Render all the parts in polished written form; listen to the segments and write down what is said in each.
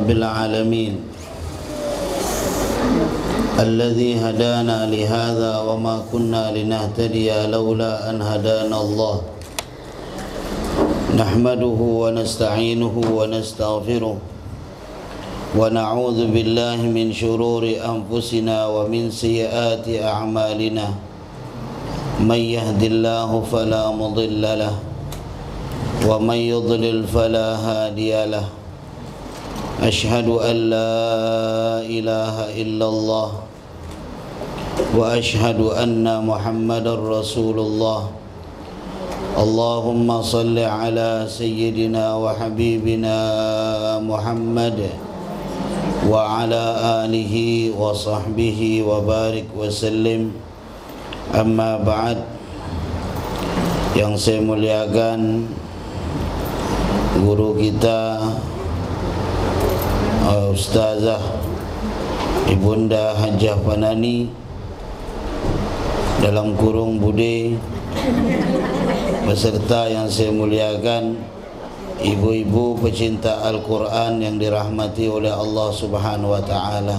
بالعالمين الذي هدانا لهذا وما كنا لنهتدي لولا أن هدانا الله نحمده ونستعينه ونستغفره ونعوذ بالله من شرور أنفسنا ومن سيئات أعمالنا من يهد الله فلا مضل له ومن يضلل فلا هادي له أشهد أن لا إله إلا الله وأشهد أن محمدا رسول الله اللهم صل على سيدنا وحبيبنا محمد وعلى آله وصحبه وبارك وسلم. Amma ba'd. Yang saya muliakan guru kita Ustazah Ibunda Hajah Panani dalam kurung Bude, beserta yang saya muliakan ibu-ibu pecinta Al-Quran yang dirahmati oleh Allah Subhanahu wa ta'ala.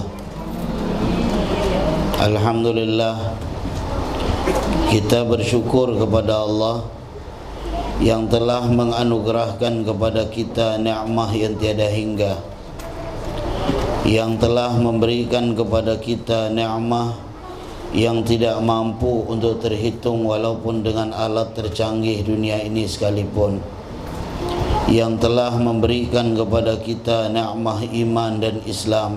Alhamdulillah, kita bersyukur kepada Allah yang telah menganugerahkan kepada kita nikmat yang tiada hingga, yang telah memberikan kepada kita nikmat yang tidak mampu untuk terhitung walaupun dengan alat tercanggih dunia ini sekalipun, yang telah memberikan kepada kita nikmat iman dan Islam,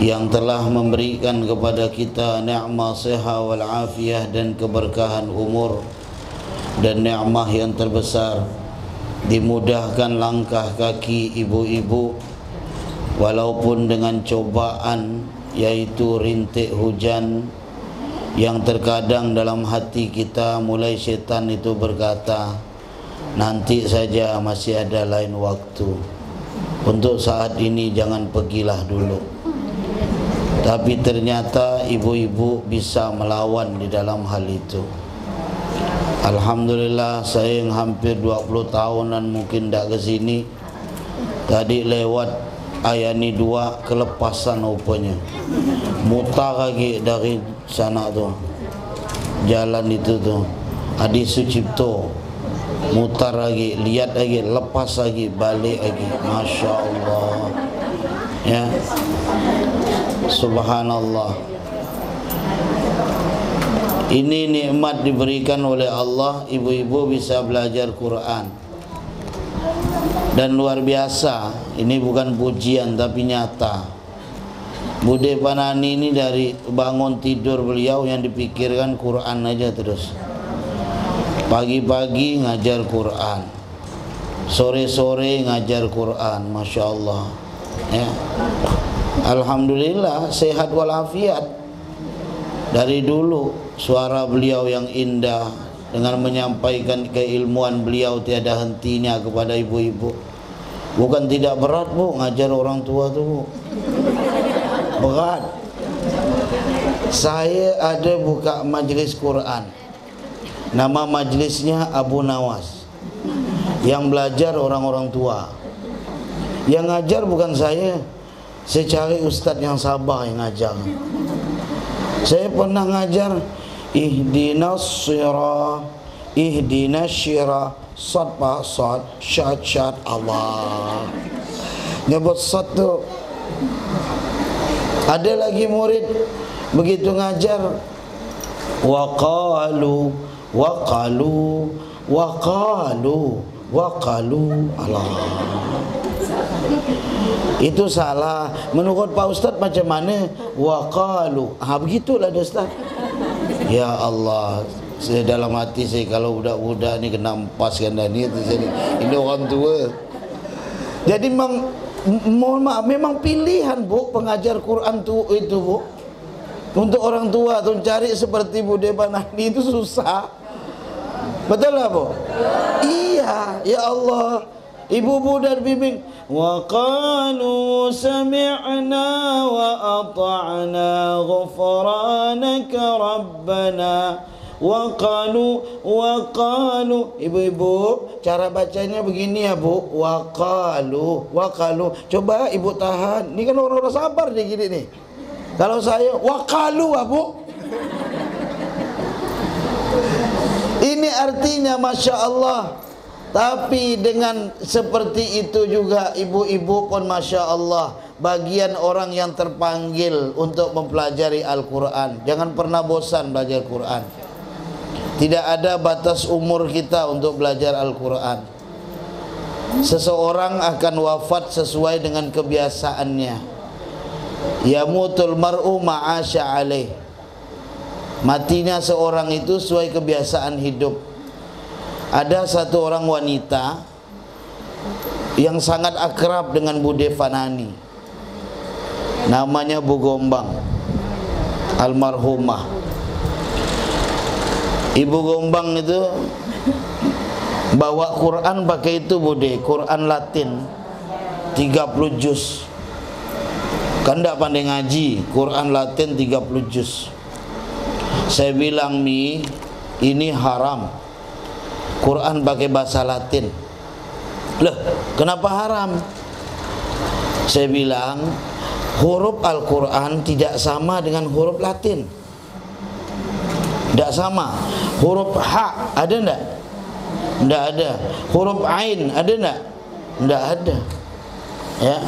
yang telah memberikan kepada kita nikmat sihat wal afiyah dan keberkahan umur, dan nikmat yang terbesar dimudahkan langkah kaki ibu-ibu walaupun dengan cobaan, yaitu rintik hujan yang terkadang dalam hati kita mulai syaitan itu berkata, nanti saja, masih ada lain waktu, untuk saat ini jangan pergilah dulu. Tapi ternyata ibu-ibu bisa melawan di dalam hal itu. Alhamdulillah, saya yang hampir 20 tahunan mungkin tak ke sini, tadi lewat Ayani 2 kelepasan rupanya, mutar lagi dari sana tu, jalan itu tu Adi Sucipto, mutar lagi, lihat lagi, lepas lagi, balik lagi. Masya Allah, ya, subhanallah. Ini nikmat diberikan oleh Allah, ibu-ibu bisa belajar Quran. Dan luar biasa, ini bukan pujian tapi nyata. Bude Panani ini dari bangun tidur beliau yang dipikirkan Quran aja terus. Pagi-pagi ngajar Quran, sore-sore ngajar Quran. Masya Allah, ya. Alhamdulillah sehat walafiat. Dari dulu suara beliau yang indah dengan menyampaikan keilmuan beliau tiada hentinya kepada ibu-ibu. Bukan tidak berat, Bu, ngajar orang tua tu, Bu. Berat. Saya ada buka majlis Quran, nama majlisnya Abu Nawas, yang belajar orang-orang tua. Yang ngajar bukan saya cari ustaz yang sabar yang ngajar. Saya pernah ngajar ihdinas sirah, ihdinas syirah, sad pak sad, syad syad, Allah nyebut sad tu. Ada lagi murid begitu ngajar, waqalu waqalu waqalu waqalu, Allah, itu salah. Menurut Pak Ustaz macam mana? Waqalu. Begitulah dia Ustaz. Ya Allah, saya dalam hati saya, kalau budak-budak ni kena empaskan dah ni. Ini orang tua. Jadi mohon maaf, memang pilihan, Bu, pengajar Quran tu itu, Bu. Untuk orang tua tu cari seperti Bude Panani itu susah. Betul lah, Bu? Iya, ya Allah. Ibu-ibu dan bimbing, wa qalu sami'na wa ata'na ghufranaka rabbana wa qalu. Ibu-ibu, cara bacanya begini ya Bu, wa qalu. Coba ibu tahan. Ini kan orang-orang sabar dia gini nih. Kalau saya wa qalu Bu. Ini artinya Masya Allah. Tapi dengan seperti itu juga ibu-ibu pun Masya Allah, bagian orang yang terpanggil untuk mempelajari Al-Quran. Jangan pernah bosan belajar Quran. Tidak ada batas umur kita untuk belajar Al-Quran. Seseorang akan wafat sesuai dengan kebiasaannya. Yamutul mar'u ma'asya alaih. Matinya seorang itu sesuai kebiasaan hidup. Ada satu orang wanita yang sangat akrab dengan Bude Fanani, namanya Bu Gombang, almarhumah. Ibu Gombang itu bawa Quran pakai itu Bude, Quran Latin 30 juz. Kan tidak pandai ngaji, Quran Latin 30 juz. Saya bilang, Mi, ini haram, Quran pakai bahasa Latin. Loh, kenapa haram? Saya bilang, huruf Al-Quran tidak sama dengan huruf Latin. Tidak sama. Huruf ha ada enggak? Tidak ada. Huruf ain ada enggak? Tidak ada. Ya.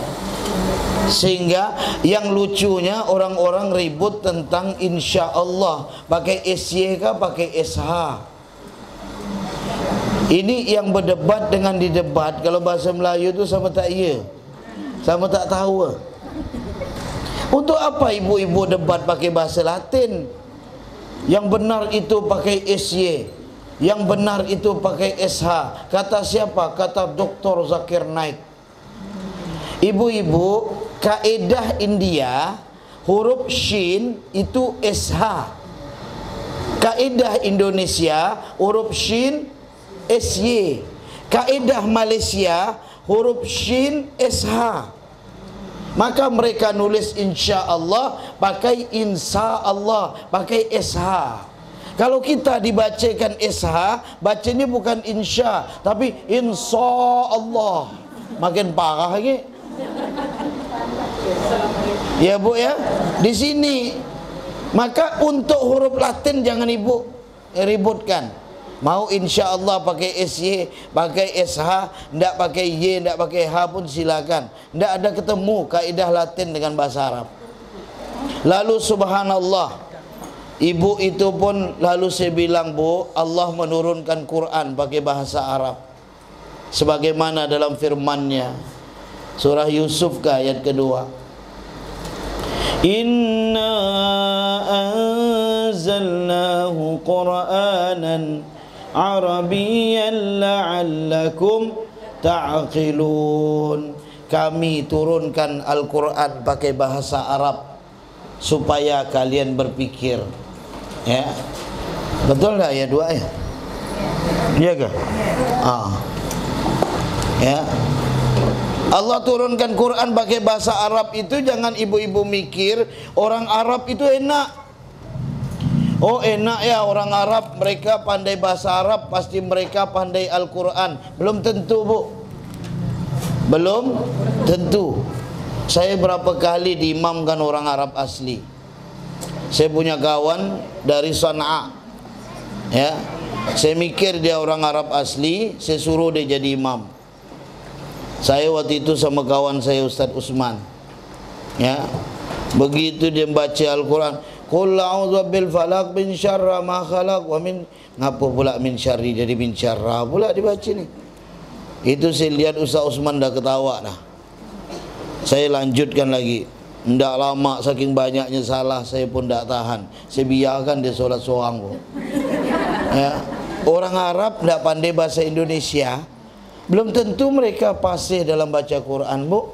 Sehingga yang lucunya orang-orang ribut tentang insya Allah pakai SY kah pakai SH. Ini yang berdebat dengan didebat. Kalau bahasa Melayu itu sama tak iya, sama tak tahu. Untuk apa ibu-ibu debat pakai bahasa Latin? Yang benar itu pakai SY, yang benar itu pakai SH. Kata siapa? Kata Dr. Zakir Naik. Ibu-ibu, kaedah India huruf shin itu SH. Kaedah Indonesia huruf shin SY. Kaedah Malaysia huruf shin SH. Maka mereka nulis insya Allah pakai insya Allah, pakai SH. Kalau kita dibacakan SH, bacanya bukan insya tapi insya Allah. Makin parah lagi. Ya Bu ya, di sini. Maka untuk huruf Latin jangan ibu ributkan. Mau insya Allah pakai SY, pakai SH, tidak pakai Y, tidak pakai H pun silakan. Tidak ada ketemu kaidah Latin dengan bahasa Arab. Lalu subhanallah, ibu itu pun lalu saya bilang, Bu, Allah menurunkan Quran pakai bahasa Arab. Sebagaimana dalam firman-Nya, surah Yusuf ke ayat kedua. Inna anzalnahu Qur'anan Arabiyyan la'allakum ta'qilun. Kami turunkan Al-Quran pakai bahasa Arab supaya kalian berpikir. Ya, betul tak ya dua ya? Iya ke? Ya, Allah turunkan Quran pakai bahasa Arab itu jangan ibu-ibu mikir orang Arab itu enak. Oh enak ya orang Arab, mereka pandai bahasa Arab, pasti mereka pandai Al-Quran. Belum tentu Bu, belum tentu. Saya berapa kali diimamkan orang Arab asli. Saya punya kawan dari Sana'a, ya, saya mikir dia orang Arab asli, saya suruh dia jadi imam. Saya waktu itu sama kawan saya Ustadz Usman, ya, begitu dia baca Al-Quran, Qul a'udzu bil falaq min syarri ma khalaq wa min, ngapa pula min syarri jadi min syarra pula dibaca ni. Itu saya lihat Ustaz Usman dah ketawa dah. Saya lanjutkan lagi. Tidak lama saking banyaknya salah saya pun tak tahan. Saya biarkan dia solat seorang pun. Ya. Orang Arab tidak pandai bahasa Indonesia, belum tentu mereka fasih dalam baca Quran Bu.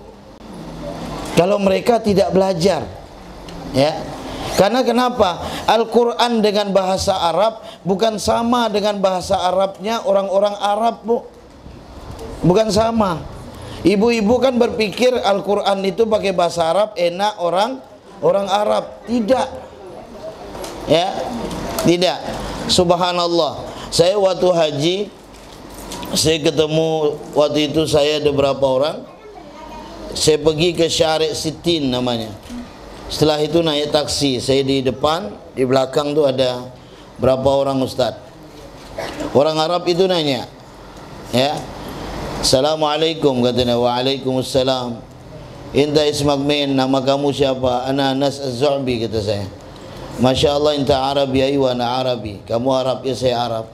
Kalau mereka tidak belajar, ya. Karena kenapa? Al-Quran dengan bahasa Arab bukan sama dengan bahasa Arabnya orang-orang Arab Bu. Bukan sama. Ibu-ibu kan berpikir Al-Quran itu pakai bahasa Arab enak orang Arab. Tidak. Ya, tidak. Subhanallah, saya waktu haji, saya ketemu waktu itu saya ada berapa orang. Saya pergi ke Syariq Sitin namanya. Setelah itu naik taksi, saya di depan, di belakang tu ada berapa orang ustaz. Orang Arab itu nanya, ya, Assalamualaikum, katanya. Waalaikumsalam. Inta ismak min, nama kamu siapa? Ana Anas Az-Zu'bi, kata saya. Masya Allah, inta Arabi wa ana Arabi. Kamu Arab, ya saya Arab.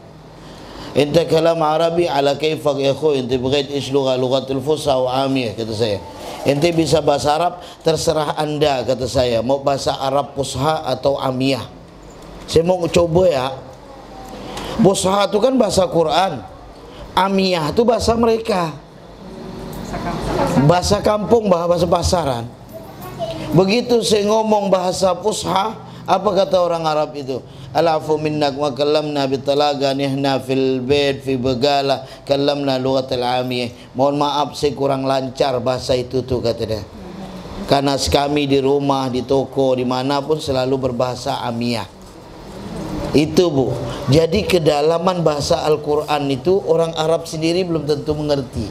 Inta kalam Arabi ala kaifak ya khu, inta bagait ish lughatul fusha wa amiyah, kata saya. Ente bisa bahasa Arab, terserah anda, kata saya. Mau bahasa Arab Fusha atau Amiyah. Saya mau coba ya. Fusha itu kan bahasa Quran, Amiyah itu bahasa mereka, bahasa kampung, bahasa pasaran. Begitu saya ngomong bahasa Fusha, apa kata orang Arab itu? Al-afu minnak wa kallamna bitalaga nihna fil bait fi bagala kallamna lughatal amiyah. Mohon maaf saya kurang lancar bahasa itu tuh, kata dia. Karena kami di rumah, di toko, dimanapun selalu berbahasa amiyah. Itu Bu. Jadi kedalaman bahasa Al-Quran itu orang Arab sendiri belum tentu mengerti.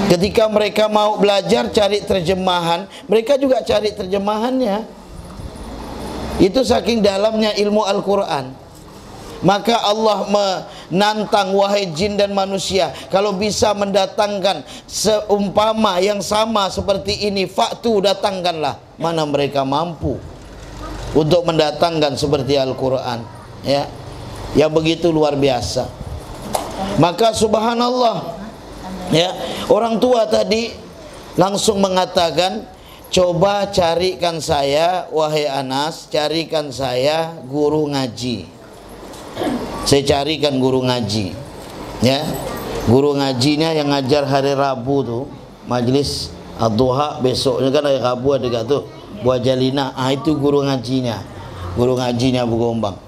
Ketika mereka mau belajar cari terjemahan, mereka juga cari terjemahannya. Itu saking dalamnya ilmu Al-Quran. Maka Allah menantang wahai jin dan manusia, kalau bisa mendatangkan seumpama yang sama seperti ini, faktu, datangkanlah. Mana mereka mampu untuk mendatangkan seperti Al-Quran, ya, yang begitu luar biasa. Maka subhanallah, ya, orang tua tadi langsung mengatakan, coba carikan saya, wahai Anas, carikan saya guru ngaji. Saya carikan guru ngaji, ya. Guru ngajinya yang ngajar hari Rabu tuh, majlis ad-duha, besoknya kan hari Rabu ada gak tuh, buah jalina. Itu guru ngajinya, guru ngajinya Bu Gombang.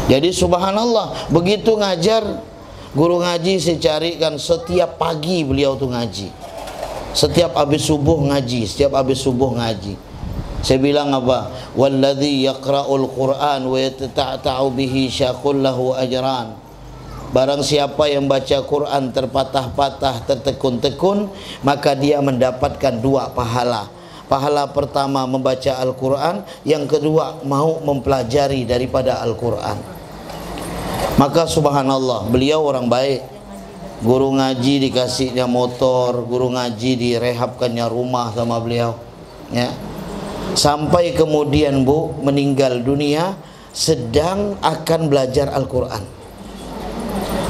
Jadi subhanallah, begitu ngajar guru ngaji, saya carikan setiap pagi beliau tuh ngaji. Setiap habis subuh ngaji, setiap habis subuh ngaji. Saya bilang apa? Walladzi yaqra'ul Qur'an wa yatata'u bihi syaqul lahu ajran. Barang siapa yang baca Quran terpatah-patah, tertekun-tekun, maka dia mendapatkan 2 pahala. Pahala pertama membaca Al-Quran, yang kedua mau mempelajari daripada Al-Quran. Maka subhanallah, beliau orang baik. Guru ngaji dikasihnya motor, guru ngaji direhabkannya rumah sama beliau, ya. Sampai kemudian Bu meninggal dunia sedang akan belajar Al-Quran.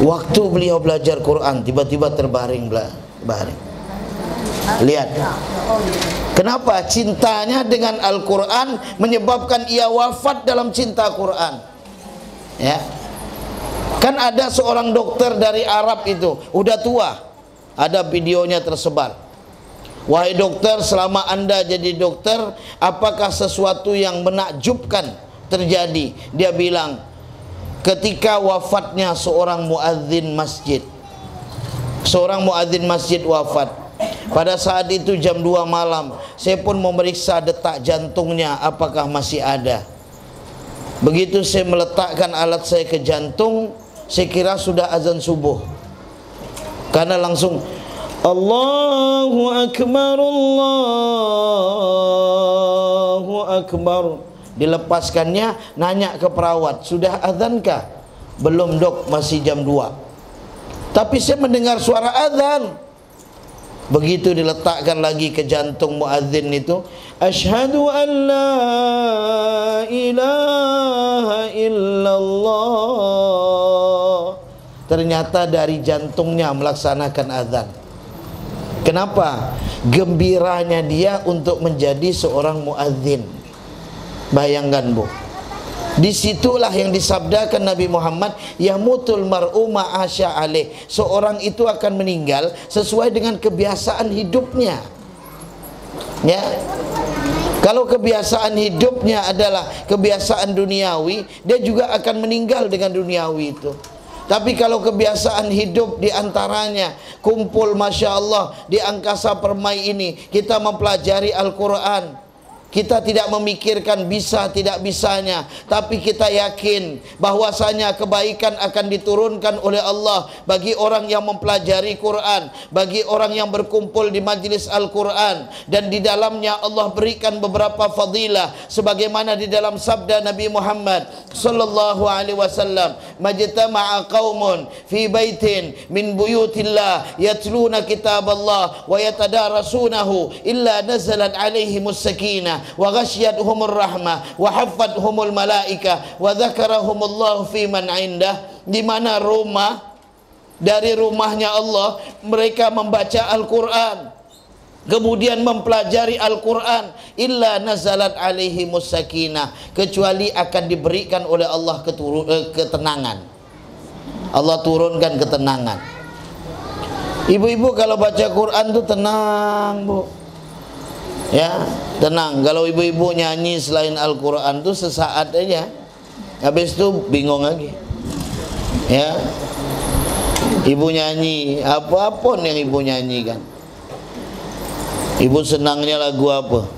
Waktu beliau belajar Quran, tiba-tiba terbaring, baring. Lihat, kenapa cintanya dengan Al-Quran menyebabkan ia wafat dalam cinta Quran, ya. Kan ada seorang dokter dari Arab itu, udah tua, ada videonya tersebar. Wahai dokter, selama anda jadi dokter, apakah sesuatu yang menakjubkan terjadi? Dia bilang, ketika wafatnya seorang muadzin masjid, seorang muadzin masjid wafat. Pada saat itu jam 2 malam, saya pun memeriksa detak jantungnya apakah masih ada. Begitu saya meletakkan alat saya ke jantung, saya kira sudah azan subuh, karena langsung Allahu Akbar, Allahu Akbar. Dilepaskannya, nanya ke perawat, sudah azankah? Belum dok, masih jam 2. Tapi saya mendengar suara azan. Begitu diletakkan lagi ke jantung muadzin itu, asyhadu an la ilaha illallah. Ternyata dari jantungnya melaksanakan azan. Kenapa? Gembiranya dia untuk menjadi seorang muadzin. Bayangkan Bu, disitulah yang disabdakan Nabi Muhammad, yamutul mar'u ma'asya alaih. Seorang itu akan meninggal sesuai dengan kebiasaan hidupnya, ya. Kalau kebiasaan hidupnya adalah kebiasaan duniawi, dia juga akan meninggal dengan duniawi itu. Tapi kalau kebiasaan hidup diantaranya kumpul, Masya Allah, di angkasa permai ini kita mempelajari Al-Quran, Kita tidak memikirkan bisa tidak bisanya, tapi kita yakin bahwasanya kebaikan akan diturunkan oleh Allah bagi orang yang mempelajari Quran, bagi orang yang berkumpul di majlis Al-Quran, dan di dalamnya Allah berikan beberapa fadilah sebagaimana di dalam sabda Nabi Muhammad sallallahu alaihi wasallam, majtama'a qaumun fi baitin min buyutillah yatluna kitaballah wa yatadarasunahu illa nazalat alaihimus sakinah wa ghasyiyatuhumur rahmah wa haffathumul malaikah wa dzakarahumullahu fi man indah. Di mana rumah, dari rumahnya Allah mereka membaca Al-Quran, kemudian mempelajari Al-Quran, illa nazalat alaihimus sakinah, kecuali akan diberikan oleh Allah ketenangan. Allah turunkan ketenangan. Ibu-ibu kalau baca Quran tuh tenang, Bu. Ya, tenang. Kalau ibu-ibu nyanyi selain Al-Quran tuh sesaat aja, habis itu bingung lagi. Ya, ibu nyanyi apapun yang ibu nyanyikan, ibu senangnya lagu apa?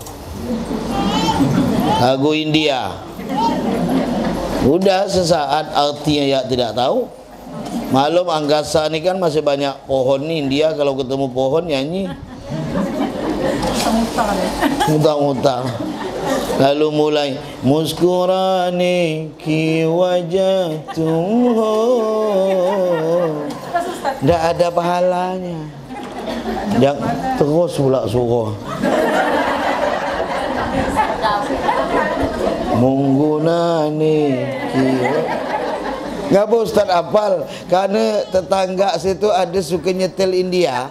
Lagu India. Udah sesaat, artinya ya tidak tahu. Malum angkasa ini kan masih banyak pohon nih. India kalau ketemu pohon nyanyi mutar-mutar. Lalu mulai muskurani ki wajatuhu, tidak ada pahalanya. Yang terus pula suruh munggunani ki. Ngapa Ustaz hafal? Karena tetangga situ ada suka nyetel India.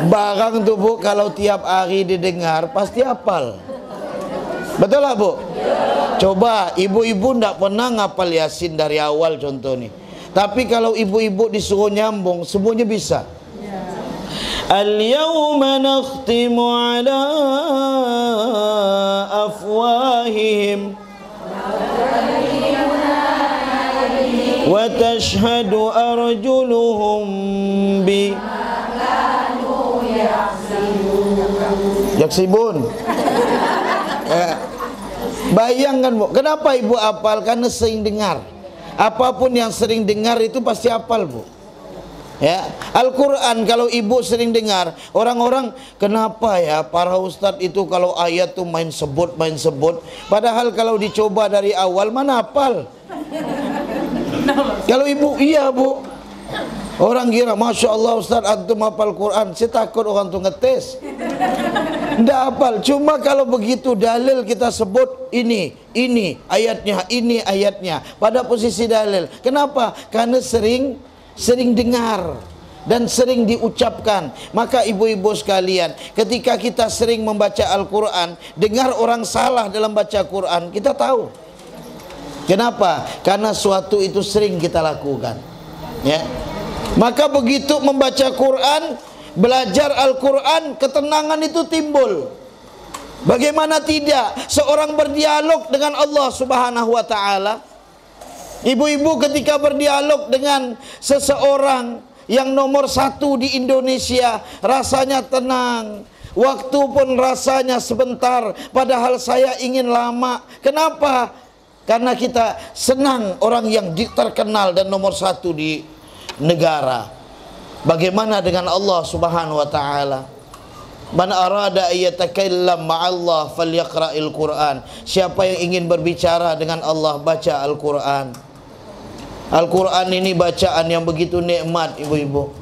Barang tuh Bu, kalau tiap hari didengar pasti hafal. Betul lah Bu? Coba ibu-ibu ndak pernah ngapal Yasin dari awal contoh nih. Tapi kalau ibu-ibu disuruh nyambung, semuanya bisa. Al-yawma nakhtimu ala afwahihim wa tashhadu arjuluhum bi yaksibun. Bayangkan Bu, kenapa ibu hafal? Karena sering dengar. Apapun yang sering dengar itu pasti hafal Bu. Ya, Al-Quran kalau ibu sering dengar, orang-orang kenapa ya para ustadz itu kalau ayat tuh main sebut. Padahal kalau dicoba dari awal mana hafal. Kalau ibu, iya Bu. Orang kira, Masya Allah Ustaz antum hafal Quran. Saya takut orang tuh ngetes. Nggak hafal. Cuma kalau begitu dalil kita sebut ini ayatnya pada posisi dalil. Kenapa? Karena sering dengar dan sering diucapkan. Maka ibu-ibu sekalian, ketika kita sering membaca Al-Quran, dengar orang salah dalam baca Quran, kita tahu. Kenapa? Karena suatu itu sering kita lakukan. Ya. Maka begitu membaca Quran, belajar Al-Quran, ketenangan itu timbul. Bagaimana tidak seorang berdialog dengan Allah Subhanahu wa ta'ala. Ibu-ibu ketika berdialog dengan seseorang yang nomor satu di Indonesia, rasanya tenang. Waktu pun rasanya sebentar, padahal saya ingin lama. Kenapa? Karena kita senang orang yang terkenal dan nomor satu di negara. Bagaimana dengan Allah Subhanahu wa ta'ala? Man arada ayyatakallam ma'allah falyaqra'il Qur'an. Siapa yang ingin berbicara dengan Allah, baca Al-Quran. Al-Quran ini bacaan yang begitu nikmat ibu-ibu.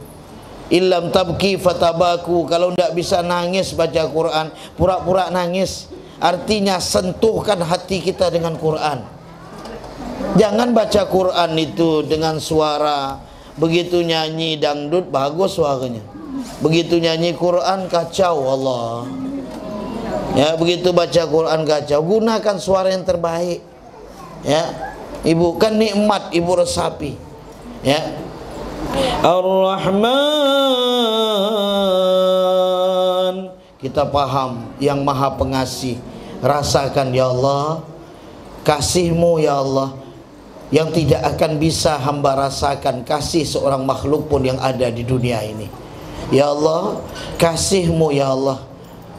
Illam tabki fatabaku. Kalau tidak bisa nangis baca Quran, pura-pura nangis. Artinya sentuhkan hati kita dengan Quran. Jangan baca Quran itu dengan suara begitu nyanyi dangdut bagus suaranya, begitu nyanyi Quran kacau Allah. Ya, begitu baca Quran kacau. Gunakan suara yang terbaik. Ya, ibu kan nikmat ibu resapi. Ya, Ar-Rahman, kita paham yang maha pengasih. Rasakan ya Allah kasih-Mu ya Allah, yang tidak akan bisa hamba rasakan kasih seorang makhluk pun yang ada di dunia ini. Ya Allah, kasih-Mu ya Allah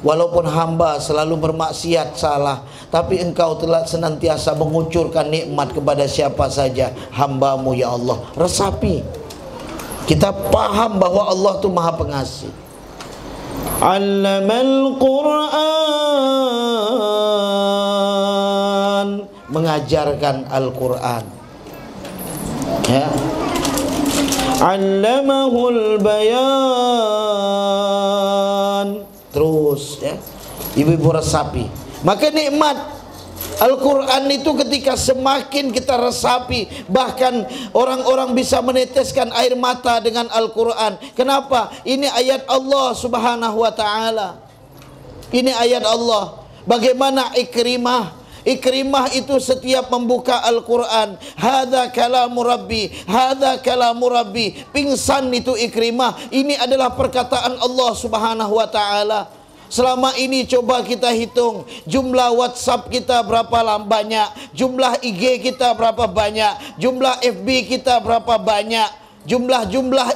walaupun hamba selalu bermaksiat, salah, tapi engkau telah senantiasa mengucurkan nikmat kepada siapa saja hamba-Mu ya Allah. Resapi. Kita paham bahwa Allah itu Maha Pengasih. Allamal Quran, mengajarkan Al-Quran, ya. Allamahul bayan, terus, ya, ibu-ibu resapi. Maka nikmat Al-Quran itu ketika semakin kita resapi, bahkan orang-orang bisa meneteskan air mata dengan Al-Quran. Kenapa? Ini ayat Allah subhanahu wa ta'ala. Ini ayat Allah. Bagaimana Ikrimah itu setiap membuka Al-Quran, hadza kalamu Rabbi, hadza kalamu Rabbi, pingsan itu Ikrimah. Ini adalah perkataan Allah subhanahu wa ta'ala. Selama ini coba kita hitung jumlah WhatsApp kita berapa banyak, jumlah IG kita berapa banyak, jumlah FB kita berapa banyak, jumlah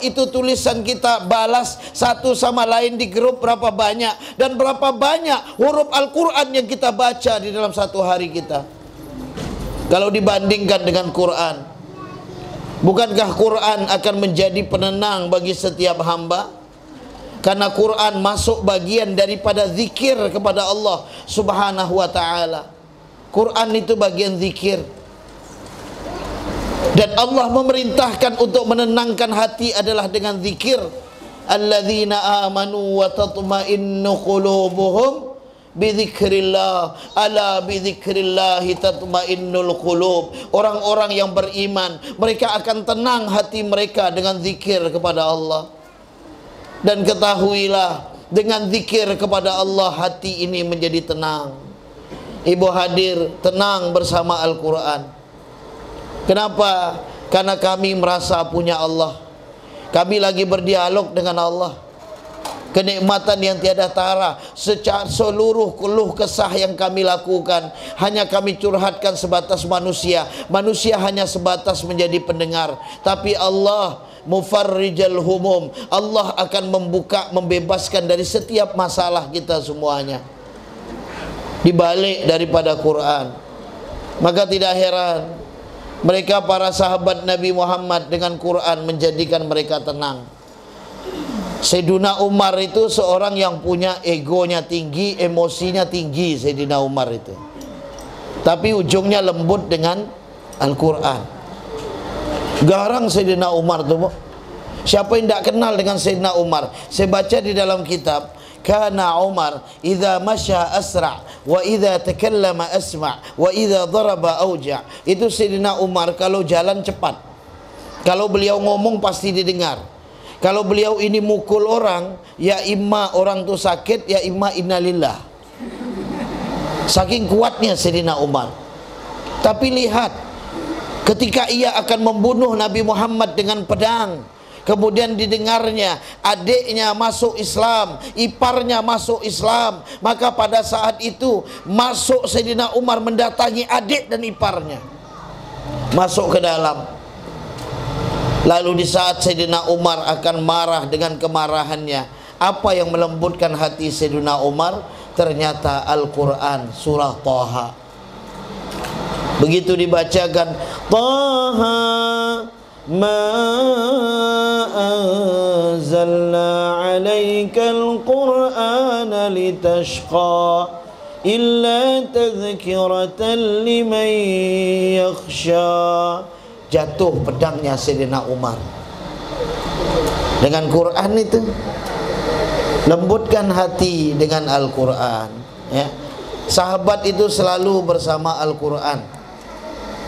itu tulisan kita balas satu sama lain di grup berapa banyak, dan berapa banyak huruf Al-Quran yang kita baca di dalam satu hari kita. Kalau dibandingkan dengan Quran, bukankah Quran akan menjadi penenang bagi setiap hamba? Karena Quran masuk bagian daripada zikir kepada Allah subhanahu wa ta'ala. Quran itu bagian zikir. Dan Allah memerintahkan untuk menenangkan hati adalah dengan zikir. Alladzina amanu wa tatma'innu qulubuhum bizikrillah, ala bizikrillahi tatma'innul qulub. Orang-orang yang beriman, mereka akan tenang hati mereka dengan zikir kepada Allah. Dan ketahuilah, dengan zikir kepada Allah hati ini menjadi tenang. Ibu hadir tenang bersama Al-Quran. Kenapa? Karena kami merasa punya Allah. Kami lagi berdialog dengan Allah. Kenikmatan yang tiada tara, secara seluruh keluh kesah yang kami lakukan hanya kami curhatkan sebatas manusia. Manusia hanya sebatas menjadi pendengar. Tapi Allah mufarrijal humum, Allah akan membuka, membebaskan dari setiap masalah kita semuanya, dibalik daripada Quran. Maka tidak heran mereka para sahabat Nabi Muhammad dengan Quran menjadikan mereka tenang. Sayyidina Umar itu seorang yang punya egonya tinggi, emosinya tinggi. Sayyidina Umar itu, tapi ujungnya lembut dengan Al-Quran. Garang Sayyidina Umar tu. Siapa yang tidak kenal dengan Sayyidina Umar? Saya baca di dalam kitab, kana Umar idza masya asra wa idza takallama asma wa idza daraba auja. Itu Sayyidina Umar kalau jalan cepat. Kalau beliau ngomong pasti didengar. Kalau beliau ini mukul orang, ya imma orang tu sakit, ya imma innalillah. Saking kuatnya Sayyidina Umar. Tapi lihat, ketika ia akan membunuh Nabi Muhammad dengan pedang, kemudian didengarnya adiknya masuk Islam, iparnya masuk Islam, maka pada saat itu masuk Sayyidina Umar mendatangi adik dan iparnya, masuk ke dalam. Lalu di saat Sayyidina Umar akan marah dengan kemarahannya, apa yang melembutkan hati Sayyidina Umar? Ternyata Al-Quran, surah Taha. Begitu dibacakan, Taha ma anzalna alaikal qur'ana litashqa illa tadhkiratan liman yakhsha. Jatuh pedangnya Sayyidina Umar dengan Quran itu. Lembutkan hati dengan Al-Quran, ya. Sahabat itu selalu bersama Al-Quran,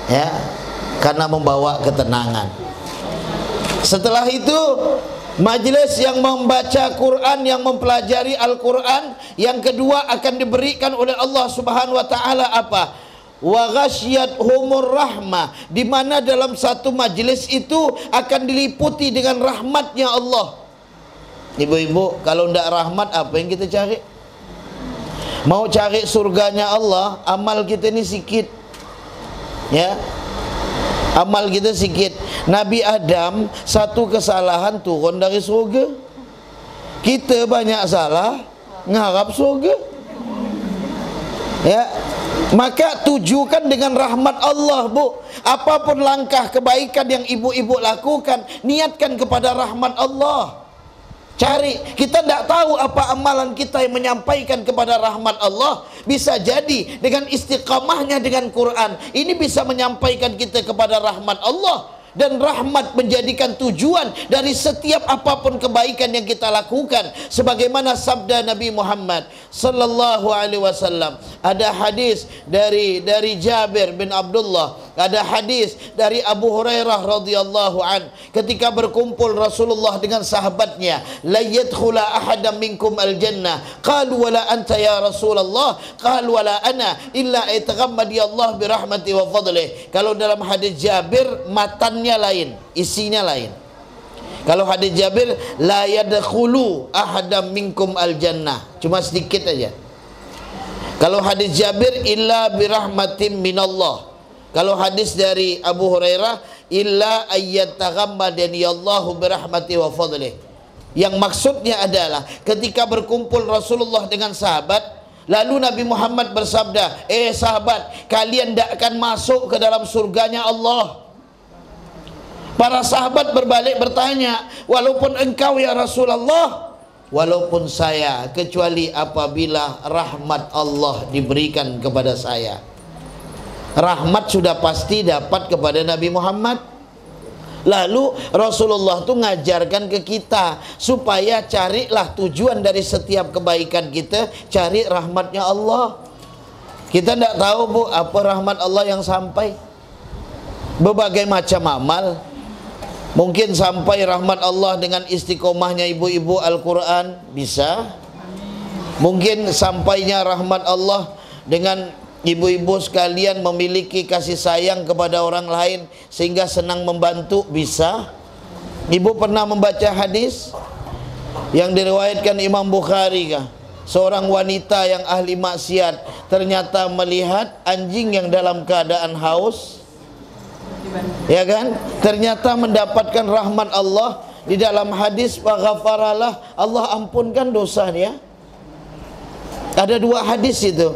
ya, karena membawa ketenangan. Setelah itu majlis yang membaca Quran, yang mempelajari Al-Quran, yang kedua akan diberikan oleh Allah Subhanahu wa taala apa? Wa ghasyiyathumur rahmah, di mana dalam satu majlis itu akan diliputi dengan rahmatnya Allah. Ibu-ibu, kalau tidak rahmat apa yang kita cari? Mau cari surganya Allah, amal kita ni sikit, ya. Amal kita sikit. Nabi Adam satu kesalahan turun dari surga. Kita banyak salah, ngarap surga. Ya, maka tujukan dengan rahmat Allah, Bu. Apapun langkah kebaikan yang ibu-ibu lakukan, niatkan kepada rahmat Allah. Cari, kita tidak tahu apa amalan kita yang menyampaikan kepada rahmat Allah. Bisa jadi dengan istiqamahnya dengan Quran, ini bisa menyampaikan kita kepada rahmat Allah. Dan rahmat menjadikan tujuan dari setiap apapun kebaikan yang kita lakukan, sebagaimana sabda Nabi Muhammad sallallahu alaihi wasallam. Ada hadis dari Jabir bin Abdullah, ada hadis dari Abu Hurairah radhiyallahu an, ketika berkumpul Rasulullah dengan sahabatnya, la yadkhula ahadam minkum al-jannah, qalu wala anta ya Rasulullah, qalu wala ana illa aytaghammadi Allah bi rahmati wa fadlih. Kalau dalam hadis Jabir, matannya lain, isinya lain. Kalau hadis Jabir, la yadkhulu ahadam minkum al-jannah, cuma sedikit aja. Kalau hadis Jabir, illa bi rahmatin minallah. Kalau hadis dari Abu Hurairah, illa ayyataghammadani Allahu bi rahmati wa fadlih. Yang maksudnya adalah ketika berkumpul Rasulullah dengan sahabat, lalu Nabi Muhammad bersabda, sahabat, kalian tidak akan masuk ke dalam surganya Allah. Para sahabat berbalik bertanya, walaupun engkau ya Rasulullah, walaupun saya, kecuali apabila rahmat Allah diberikan kepada saya. Rahmat sudah pasti dapat kepada Nabi Muhammad. Lalu Rasulullah tuh ngajarkan ke kita supaya carilah tujuan dari setiap kebaikan kita, cari rahmatnya Allah. Kita tidak tahu, Bu, apa rahmat Allah yang sampai. Berbagai macam amal. Mungkin sampai rahmat Allah dengan istiqomahnya ibu-ibu Al-Quran, bisa. Mungkin sampainya rahmat Allah dengan ibu-ibu sekalian memiliki kasih sayang kepada orang lain sehingga senang membantu, bisa. Ibu pernah membaca hadis yang diriwayatkan Imam Bukhari kah? Seorang wanita yang ahli maksiat ternyata melihat anjing yang dalam keadaan haus, ya kan? Ternyata mendapatkan rahmat Allah. Di dalam hadis, faghafaralah, Allah ampunkan dosanya. Ada dua hadis itu.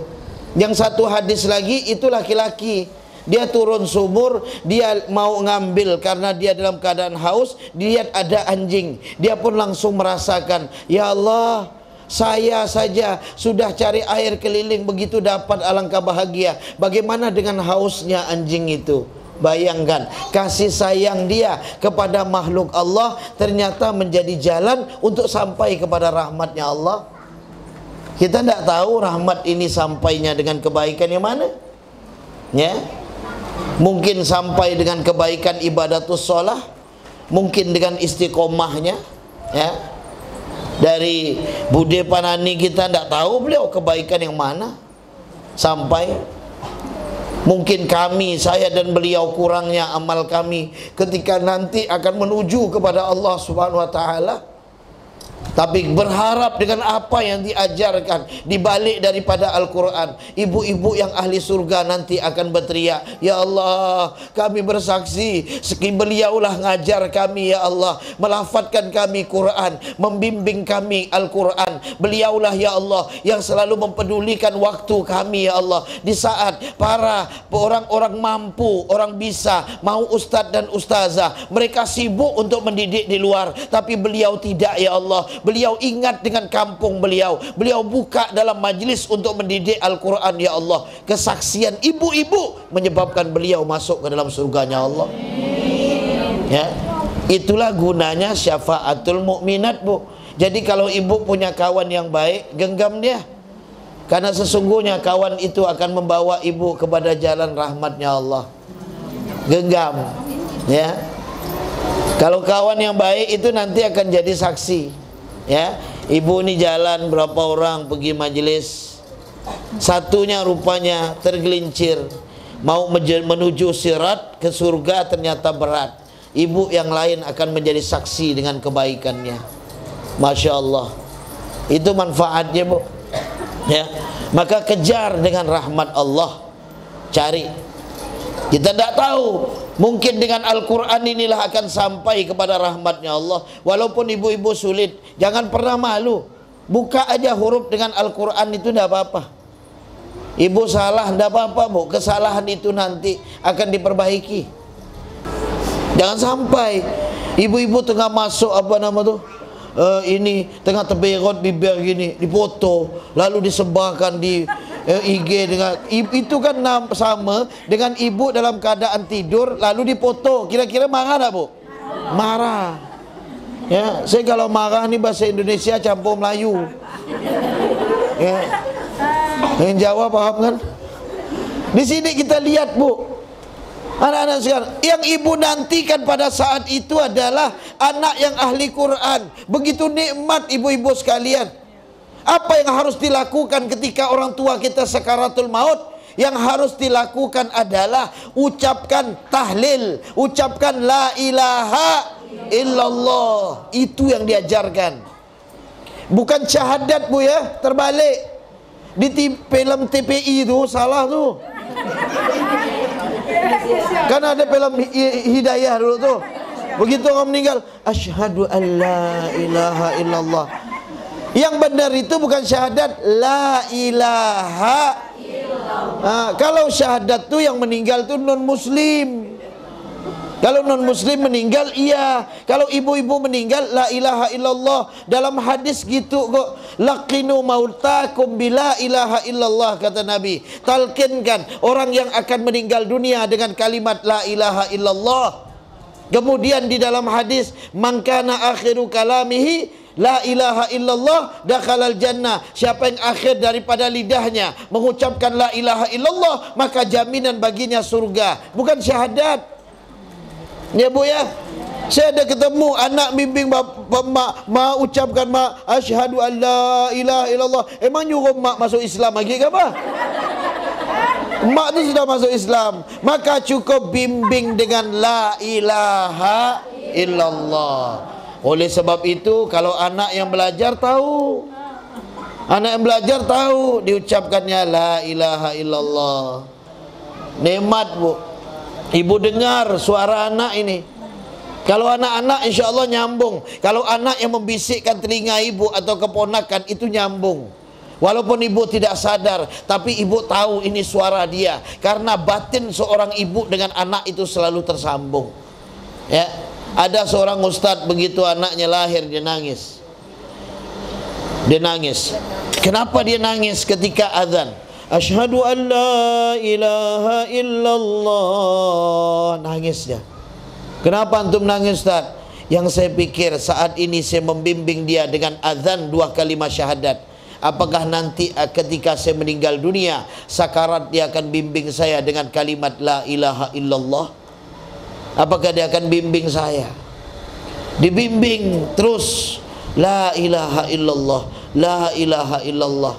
Yang satu hadis lagi itu laki-laki, dia turun sumur, dia mau ngambil karena dia dalam keadaan haus, dilihat ada anjing, dia pun langsung merasakan, ya Allah, saya saja sudah cari air keliling begitu dapat alangkah bahagia, bagaimana dengan hausnya anjing itu? Bayangkan, kasih sayang dia kepada makhluk Allah ternyata menjadi jalan untuk sampai kepada rahmatnya Allah. Kita tidak tahu rahmat ini sampainya dengan kebaikan yang mana, ya. Mungkin sampai dengan kebaikan ibadatus sholah, mungkin dengan istiqomahnya, ya. Dari Bude Panani kita tidak tahu beliau kebaikan yang mana sampai. Mungkin kami, saya dan beliau kurangnya amal kami ketika nanti akan menuju kepada Allah Subhanahu wa taala. Tapi berharap dengan apa yang diajarkan dibalik daripada Al-Quran, ibu-ibu yang ahli surga nanti akan berteriak, ya Allah, kami bersaksi beliaulah ngajar kami, ya Allah, melafadzkan kami Quran, membimbing kami Al-Quran. Beliaulah, ya Allah, yang selalu mempedulikan waktu kami, ya Allah, di saat para orang-orang mampu, orang bisa, mau ustadz dan ustazah, mereka sibuk untuk mendidik di luar, tapi beliau tidak, ya Allah. Beliau ingat dengan kampung beliau, beliau buka dalam majlis untuk mendidik Al-Quran, ya Allah. Kesaksian ibu-ibu menyebabkan beliau masuk ke dalam surganya Allah, ya. Itulah gunanya syafaatul mukminat, Bu. Jadi kalau ibu punya kawan yang baik, genggam dia, karena sesungguhnya kawan itu akan membawa ibu kepada jalan rahmatnya Allah. Genggam, ya. Kalau kawan yang baik itu nanti akan jadi saksi, ya. Ibu ini jalan berapa orang pergi majelis, satunya rupanya tergelincir mau menuju sirat ke surga, ternyata berat. Ibu yang lain akan menjadi saksi dengan kebaikannya. Masya Allah, itu manfaatnya, Bu, ya. Maka kejar dengan rahmat Allah, cari. Kita tidak tahu, mungkin dengan Al-Quran inilah akan sampai kepada rahmatnya Allah. Walaupun ibu-ibu sulit, jangan pernah malu. buka aja huruf dengan Al-Quran itu tidak apa-apa. Ibu salah tidak apa-apa bu, kesalahan itu nanti akan diperbaiki. Jangan sampai ibu-ibu tengah masuk apa nama tu, ini tengah terberot bibir gini, dipoto lalu disebarkan di IG dengan itu kan sama dengan ibu dalam keadaan tidur lalu dipoto. Kira-kira marah tak bu? Marah. Ya, saya kalau marah ni bahasa Indonesia campur Melayu. Ya. Yang Jawa paham kan? Di sini kita lihat bu, anak-anak sekarang yang ibu nantikan pada saat itu adalah anak yang ahli Quran. Begitu nikmat ibu-ibu sekalian. Apa yang harus dilakukan ketika orang tua kita sakaratul maut? Yang harus dilakukan adalah ucapkan tahlil, ucapkan la ilaha illallah. Itu yang diajarkan. Bukan syahadat bu ya, terbalik. Di film TPI itu salah tu. Kan ada film Hidayah dulu tu. Begitu orang meninggal, asyhadu an la ilaha illallah. Yang benar itu bukan syahadat la ilaha. Kalau syahadat tu yang meninggal tu non muslim. Kalau non muslim meninggal iya. Kalau ibu-ibu meninggal la ilaha illallah. Dalam hadis gitu kok, laqinu mautakum bila ilaha illallah, kata Nabi. Talkinkan orang yang akan meninggal dunia dengan kalimat la ilaha illallah. Kemudian di dalam hadis, man kana akhiru kalamihi la ilaha illallah dakhalal jannah. Siapa yang akhir daripada lidahnya mengucapkan la ilaha illallah, maka jaminan baginya surga. Bukan syahadat. Ya bu ya, saya ada ketemu anak bimbing mak ucapkan mak asyhadu an la ilaha illallah. Emang nyuruh mak masuk Islam lagi ke apa? Mak tu sudah masuk Islam, maka cukup bimbing dengan la ilaha illallah. Oleh sebab itu kalau anak yang belajar tahu, anak yang belajar tahu diucapkannya la ilaha illallah. Nikmat bu. Ibu dengar suara anak ini. Kalau anak-anak insya Allah nyambung. Kalau anak yang membisikkan telinga ibu atau keponakan itu nyambung. Walaupun ibu tidak sadar, tapi ibu tahu ini suara dia. Karena batin seorang ibu dengan anak itu selalu tersambung. Ya, ada seorang ustadz begitu anaknya lahir dia nangis. Dia nangis. Kenapa dia nangis ketika azan? Asyhadu an la ilaha illallah. Nangis dia. Kenapa antum nangis Ustaz? Yang saya pikir saat ini saya membimbing dia dengan azan 2 kalimat syahadat. Apakah nanti ketika saya meninggal dunia, sakarat dia akan bimbing saya dengan kalimat la ilaha illallah? Apakah dia akan bimbing saya? Dibimbing terus la ilaha illallah, la ilaha illallah,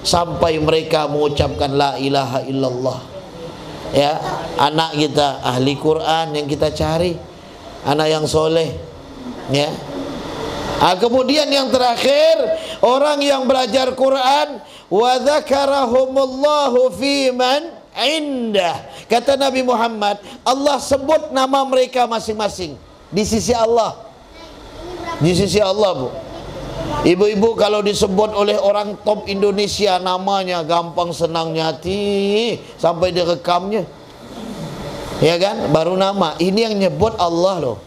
sampai mereka mengucapkan la ilaha illallah. Ya, anak kita ahli Quran yang kita cari, anak yang soleh. Ya. Kemudian yang terakhir, orang yang belajar Quran, wa dzakarahumullahu fi man indah. Kata Nabi Muhammad, Allah sebut nama mereka masing-masing di sisi Allah. Di sisi Allah bu. Ibu-ibu kalau disebut oleh orang top Indonesia namanya gampang senangnya hati sampai direkamnya. Ya kan? Baru nama. Ini yang nyebut Allah loh.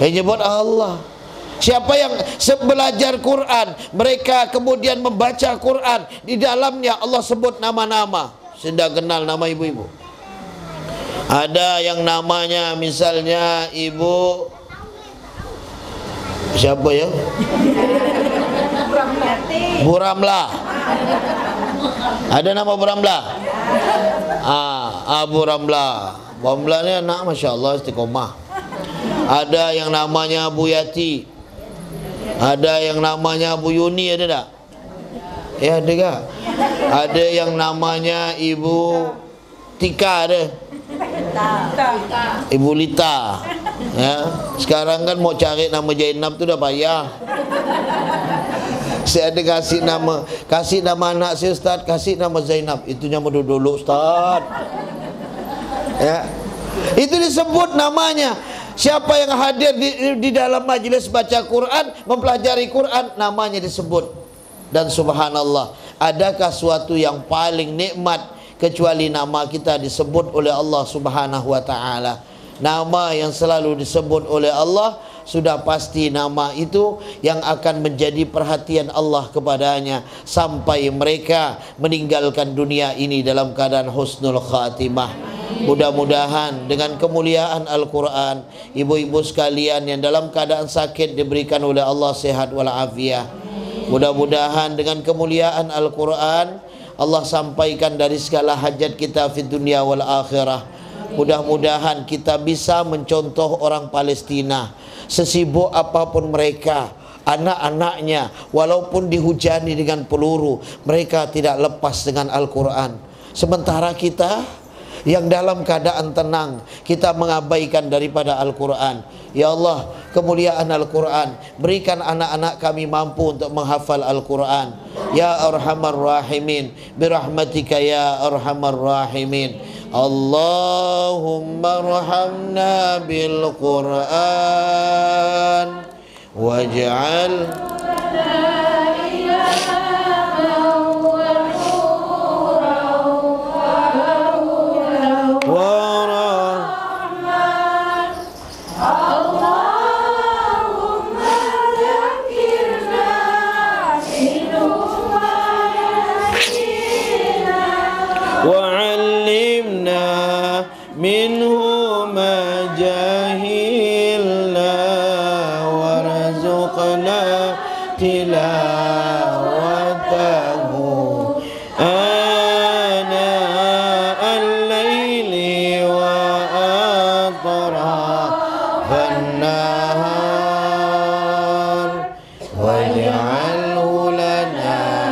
Yang nyebut Allah. Siapa yang belajar Quran, mereka kemudian membaca Quran, di dalamnya Allah sebut nama-nama. Saya tidak kenal nama ibu-ibu. Ada yang namanya misalnya ibu siapa ya? Bu Ramlah. Ada nama Bu Ramlah? Bu Ramlah. Bu Ramlah ni anak Masya Allah istiqomah. Ada yang namanya Bu Yati. Ada yang namanya Bu Yuni, ada tak? Ya ada tak? Ada yang namanya Ibu Tika, ada? Ibu Lita. Ya, sekarang kan mau cari nama Zainab tu dah payah. Saya ada kasih nama anak saya Ustaz, kasih nama Zainab. Itu nama dulu Ustaz. Ya. Itu disebut namanya. Siapa yang hadir di dalam majlis baca Quran, mempelajari Quran, namanya disebut. Dan subhanallah, adakah suatu yang paling nikmat kecuali nama kita disebut oleh Allah Subhanahu wa ta'ala? Nama yang selalu disebut oleh Allah, sudah pasti nama itu yang akan menjadi perhatian Allah kepadanya sampai mereka meninggalkan dunia ini dalam keadaan husnul khatimah. Mudah-mudahan dengan kemuliaan Al-Quran, ibu-ibu sekalian yang dalam keadaan sakit diberikan oleh Allah sehat walafiat. Mudah-mudahan dengan kemuliaan Al-Quran, Allah sampaikan dari segala hajat kita di dunia wal akhirah. Mudah-mudahan kita bisa mencontoh orang Palestina, sesibuk apapun mereka, anak-anaknya walaupun dihujani dengan peluru, mereka tidak lepas dengan Al-Quran. Sementara kita yang dalam keadaan tenang, kita mengabaikan daripada Al-Quran. Ya Allah, kemuliaan Al-Quran, berikan anak-anak kami mampu untuk menghafal Al-Quran. Ya Arhamar Rahimin, birahmatika ya Arhamar Rahimin. Allahumma arhamna bil Quran waj'al minhu ma jahilna warzuqna tilawatahu ana al-laili wa atrafan nahar waj'alhu lana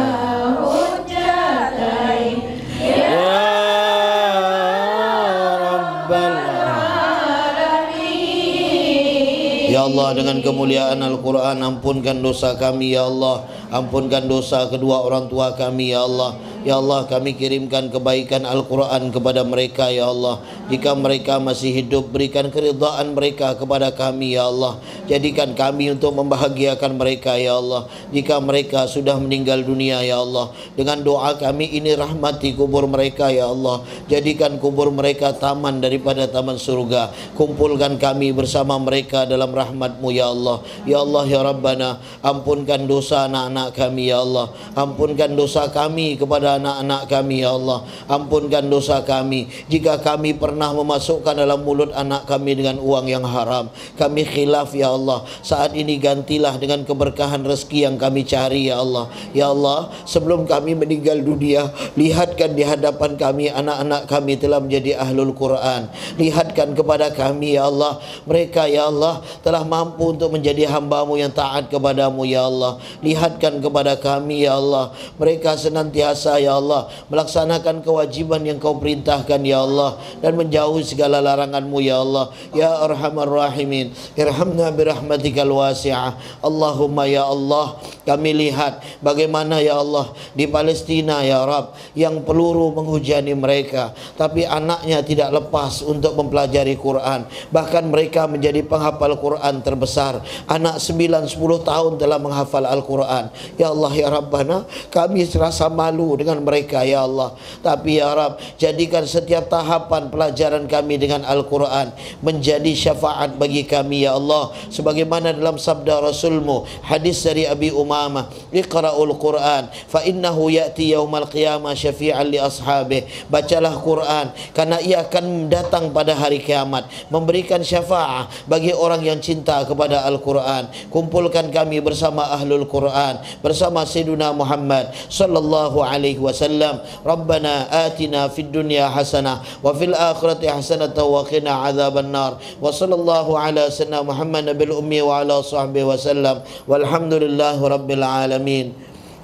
Ya Allah, dengan kemuliaan Al-Quran, ampunkan dosa kami ya Allah. Ampunkan dosa kedua orang tua kami ya Allah. Ya Allah, kami kirimkan kebaikan Al-Quran kepada mereka ya Allah. Jika mereka masih hidup, berikan keridhaan mereka kepada kami ya Allah. Jadikan kami untuk membahagiakan mereka ya Allah. Jika mereka sudah meninggal dunia ya Allah, dengan doa kami ini rahmati kubur mereka ya Allah. Jadikan kubur mereka taman daripada taman surga. Kumpulkan kami bersama mereka dalam rahmat-Mu ya Allah. Ya Allah ya Rabbana, ampunkan dosa anak-anak kami ya Allah. Ampunkan dosa kami kepada anak-anak kami ya Allah. Ampunkan dosa kami jika kami pernah memasukkan dalam mulut anak kami dengan uang yang haram. Kami khilaf ya Allah. Saat ini gantilah dengan keberkahan rezeki yang kami cari ya Allah. Ya Allah, sebelum kami meninggal dunia, lihatkan di hadapan kami anak-anak kami telah menjadi ahlul Quran. Lihatkan kepada kami ya Allah, mereka ya Allah telah mampu untuk menjadi hamba-Mu yang taat kepadamu ya Allah. Lihatkan kepada kami ya Allah, mereka senantiasa ya Allah melaksanakan kewajiban yang Kau perintahkan ya Allah, dan menjauhi segala larangan-Mu ya Allah. Ya Arhamar Rahimin, irhamna birahmatikal wasi'ah. Allahumma ya Allah, kami lihat bagaimana ya Allah di Palestina ya Rabb, yang peluru menghujani mereka, tapi anaknya tidak lepas untuk mempelajari Quran. Bahkan mereka menjadi penghafal Quran terbesar. Anak 9-10 tahun telah menghafal Al-Quran. Ya Allah ya Rabbana, kami serasa malu dengan mereka ya Allah. Tapi ya Rabb, jadikan setiap tahapan pelajaran kami dengan Al-Quran menjadi syafaat bagi kami ya Allah. Sebagaimana dalam sabda Rasul-Mu, hadis dari Abi Umamah, Iqra'ul Quran fa innahu ya'ti yaumal qiyamah syafi'an li ashabih. Bacalah Quran karena ia akan datang pada hari kiamat memberikan syafaat bagi orang yang cinta kepada Al-Quran. Kumpulkan kami bersama ahlul Quran, bersama Sayyidina Muhammad sallallahu alaihi wasallam. Rabbana atina fid dunya hasanah wa fil akhirati hasanah wa qina adzaban nar. Wa sallallahu ala sayyidina Muhammad nabil ummi wa ala sahbihi wasallam. Walhamdulillahi rabbil alamin.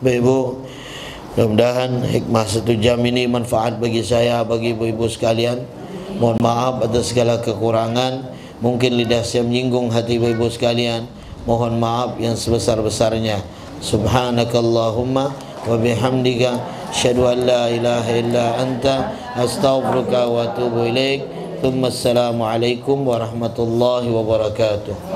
Ibu, mudah-mudahan hikmah 1 jam ini manfaat bagi saya, bagi ibu-ibu sekalian. Mohon maaf atas segala kekurangan. Mungkin lidah saya menyinggung hati ibu-ibu sekalian. Mohon maaf yang sebesar-besarnya. Subhanakallahumma wa bihamdika asyhadu an la ilaha illa anta astaghfiruka wa atubu ilaik. Assalamualaikum warahmatullahi wabarakatuh.